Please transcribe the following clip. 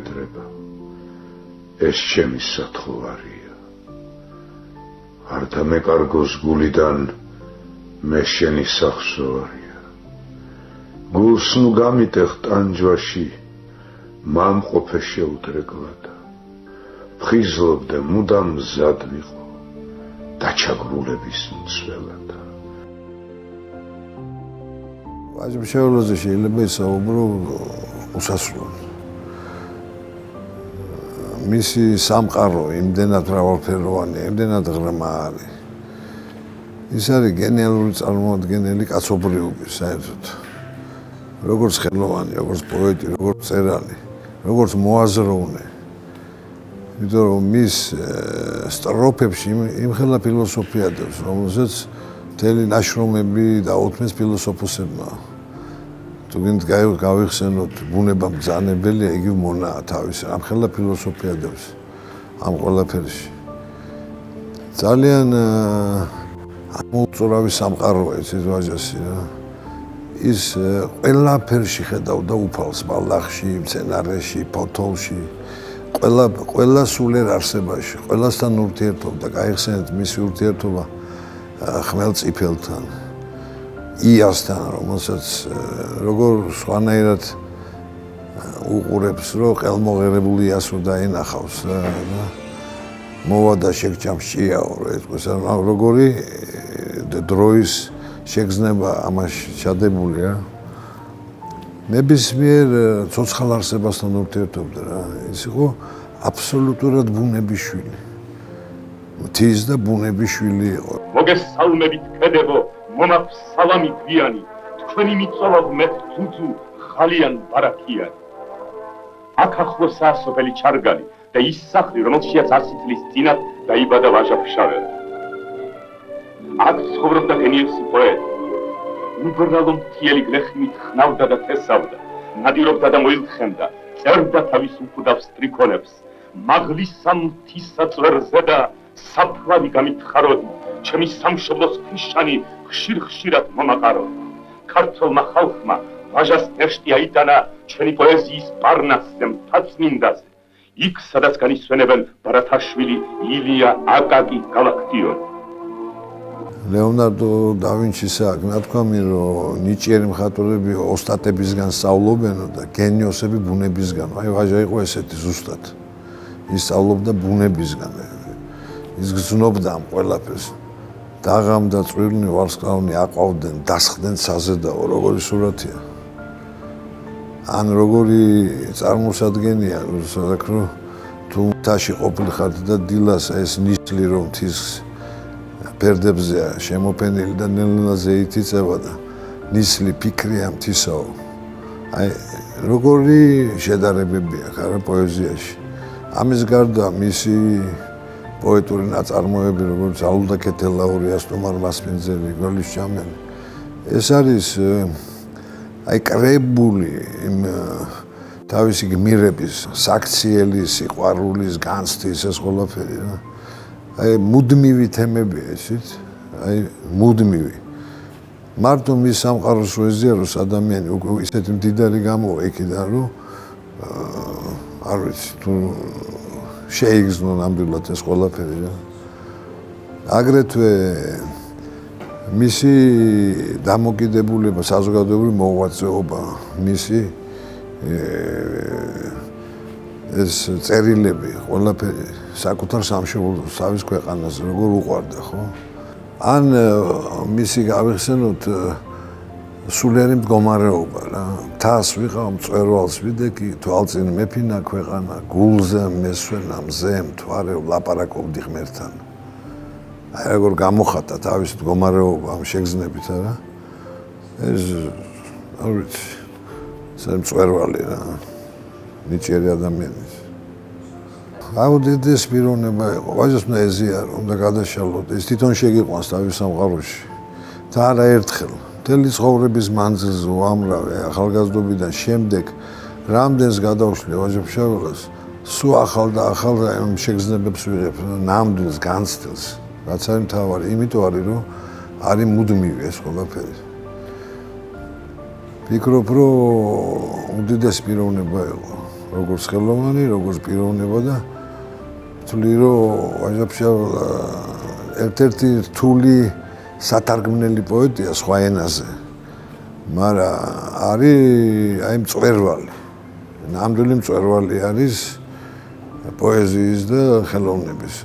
მხედრება ეს ჩემი სათხოვარია არ დამეკარგოს გულიდან მე შენი სახსოვარია გულს ნუ გამიტეხ ტანჯვაში მამყოფე შეუდრეკლადა ფხიზლობდა მუდამ მზად ვიყო დაჩაგრულების მცველადა ვაჟმშეულოზე შეიძლება ისაუბრო უსასრულოდ მისი სამყარო იმდენად მრავალფეროვანია, იმდენად ღრმა არის. ის არის გენიალური წარმოადგენელი კაცობრიობის საერთოდ. როგორც ხელოვანი, როგორც პოეტი, როგორც წერალი, როგორც მოაზროვნე. იმიტომ რომ მის სტროფებში იმხელა ფილოსოფია დევს, რომელზეც მთელი ნაშრომები დაუთმეს ფილოსოფოსებმა. თუ გინდ გავიხსენოთ ბუნება მბრძანებელია, იგი მონაა თავის, ამხელა ფილოსოფია დევს ამ ყველაფერში. ძალიან ამოუწურავი სამყაროა ეს ვაჟასი რა. ის ყველაფერში ხედავდა უფალს, ბალახში, მცენარეში, ფოთოლში, ყველა სულიერ არსებაში, ყველასთან ურთიერთობდა, გაიხსენეთ მისი ურთიერთობა ხმელწიფელთან. იასთან, რომელსაც როგორ სხვანაირად უყურებს, რომ ყელმოღერებული იას რო დაინახავს და მოვა და შეგჭამშიაო, როგორი დროის შეგრძნება ამაში ჩადებული რა. ნებისმიერ ცოცხალ არსებასთან ურთიერთობდა რა. ის იყო აბსოლუტურად ბუნების შვილი. მთის და ბუნების შვილი იყო. მოგესალმებით კედებო მომაქვს სალამი გვიანი, თქვენი მიწოლავ მე ძუძუ ხალიან ბარაქიანი. აქ ახლოსაა სოფელი ჩარგალი და ის სახლი, რომელშიაც 100 წლის წინათ დაიბადა ვაჟა ფშაველა. აქ ცხოვრობდა გენიოსი პოეტი. უბრალო მთიელი გლეხნით ხნავდა და თესავდა, ნადირობდა და მოილხენდა, წერდა თავის უკვდავს ტრიქონებს, მაღლისა მთისა წვერზე და საფლავი გამითხაროდი, ჩემი სამშობლოს ქვიშანი ხშირ-ხშირად მომაყაროდი. ქართველმა ხალხმა ვაჟას ნეშტი აიტანა ჩვენი პოეზიის პარნასზე, მთაწმინდაზე, იქ სადაც განისვენებენ ბარათაშვილი, ილია, აკაკი, გალაქტიონი. ლეონარდო და ვინჩისა ნათქვამი, რომ ნიჭიერი მხატვრები ოსტატებისგან სწავლობენო და გენიოსები ბუნებისგან. აი ვაჟა იყო ესეთი ზუსტად. ის სწავლობდა ბუნებისგან. ის გრძნობდა ამ ყველაფერს. დაღამ და წვრილნი ვარსკვლავნი აყვავდნენ, დასხდნენ საზედაო, როგორი სურათია. ან როგორი წარმოსადგენია, რომ თუ მთაში ყოფილიყარ და დილას ეს ნისლი რომ თის ფერდებზეა შემოფენილი და ნელ-ნელა ზეითი წევა და ნისლი ფიქრია მთისაო. აი როგორი შედარებებია ხარა პოეზიაში. ამის გარდა მისი პოეტური ნაწარმოები, როგორც ალუდა კეთელაური, ასტუმარ მასპინძელი, გოლის ჭამელი. ეს არის აი კრებული იმ თავისი გმირების, საქციელის, სიყვარულის, განცდის ეს ყველაფერი რა. აი მუდმივი თემებია ესეც, აი მუდმივი. მარტო მის სამყაროს რო ეზიაროს ადამიანი ისეთი მდიდარი გამოვა იქიდან, რომ არ ვიცი თუ შეიგრძნო ნამდვილად ეს ყველაფერი რა. აგრეთვე მისი დამოკიდებულება, საზოგადოებრივი მოღვაწეობა, მისი ეს წერილები, ყველაფერი საკუთარ სამშობლოს, თავის ქვეყანას როგორ უყვარდა, ხო? ან მისი გავიხსენოთ სულიერი მდგომარეობა რა. თას ვიყავ, მწვერვალს ვიდექი, თვალწინ მეფინა ქვეყანა, გულზე მესვენა, მზე მთვარე ვლაპარაკობდი ღმერთთან. აი როგორ გამოხატა თავის მდგომარეობა ამ შეგრძნებით არა? ეს არ ვიცი, ეს მწვერვალი რა. ნიჭიერი ადამიანი. აუდიდეს პიროვნება იყო, ვაჟას უნდა ეზიარო, უნდა გადაშალოთ, ეს თვითონ შეგიყვანს თავის სამყაროში. და არა ერთხელ. მთელი ცხოვრების მანძილზე უამრავი ახალგაზრდობიდან შემდეგ რამდენს გადავშლი ვაჟა ფშაველას, სულ ახალ და ახალ შეგრძნებებს ვიღებ, ნამდვილს, განცდილს. რაც არის მთავარი, იმიტომ არის, რომ არის მუდმივი ეს ყველაფერი. ვფიქრობ, რომ უდიდეს პიროვნება იყო, როგორც ხელოვანი, როგორც პიროვნება და თვლი რომ ვაჟა-ფშაველა ერთ-ერთი რთული სათარგმნელი პოეტია სხვა ენაზე. მაგრამ არის აი მწვერვალი. ნამდვილი მწვერვალი არის პოეზიის და ხელოვნების.